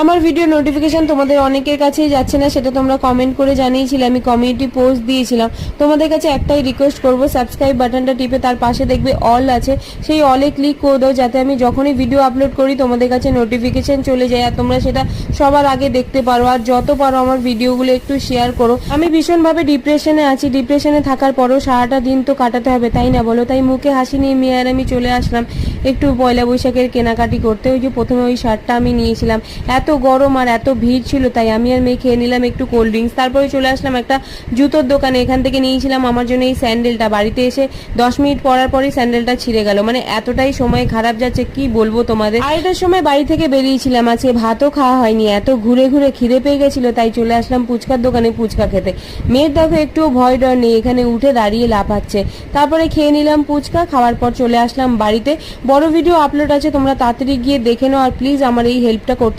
আমার video notification তোমাদের অনেকের কাছেই যাচ্ছে না, সেটা তোমরা কমেন্ট করে জানিয়েছিলে, আমি কমিউনিটি পোস্ট দিয়েছিলাম। তোমাদের কাছে একটাই রিকোয়েস্ট করব, সাবস্ক্রাইব বাটনটা টিপে তার পাশে দেখবে অল আছে, সেই অলে ক্লিক করে দাও, যাতে আমি যখনই ভিডিও আপলোড করি তোমাদের কাছে নোটিফিকেশন চলে যায় আর তোমরা সেটা সবার আগে দেখতে পারো। আর যত পারো আমার ভিডিওগুলো একটু শেয়ার করো। আমি ভীষণভাবে ডিপ্রেশনে আছি, ডিপ্রেশনে থাকার পরেও সারাটা দিন তো কাটাতে হবে, তাই না বলো? তাই মুখে হাসি নিয়ে মেয়ে আর আমি চলে আসলাম একটু পয়লা বৈশাখের কেনাকাটি করতে। ওই যে প্রথমে ওই শার্টটা আমি নিয়েছিলাম, এত গরম আর এত ভিড় ছিল তাই আমি আর মেয়ে খেয়ে নিলাম একটু কোল্ড ড্রিঙ্কস। তারপরে চলে আসলাম একটা জুতোর দোকানে, এখান থেকে নিয়েছিলাম আমার জন্য এই স্যান্ডেলটা। বাড়িতে এসে 10 মিনিট পরার পরই স্যান্ডেলটা ছিঁড়ে গেল, মানে এতটাই সময় খারাপ যাচ্ছে কি বলবো তোমাদের। আড়াইটার সময় বাড়ি থেকে বেরিয়েছিলাম, আজকে ভাতও খাওয়া হয়নি, এত ঘুরে ঘুরে খিদে পেয়ে গেছিল তাই চলে আসলাম ফুচকার দোকানে ফুচকা খেতে। মেয়ের দেখো একটুও ভয় ডর নেই, এখানে উঠে দাঁড়িয়ে লাফাচ্ছে। তারপরে খেয়ে নিলাম ফুচকা, খাওয়ার পর চলে আসলাম বাড়িতে। বড় ভিডিও আপলোড আছে, তোমরা তাড়াতাড়ি গিয়ে দেখে নাও আর প্লিজ আমার এই হেল্পটা করতে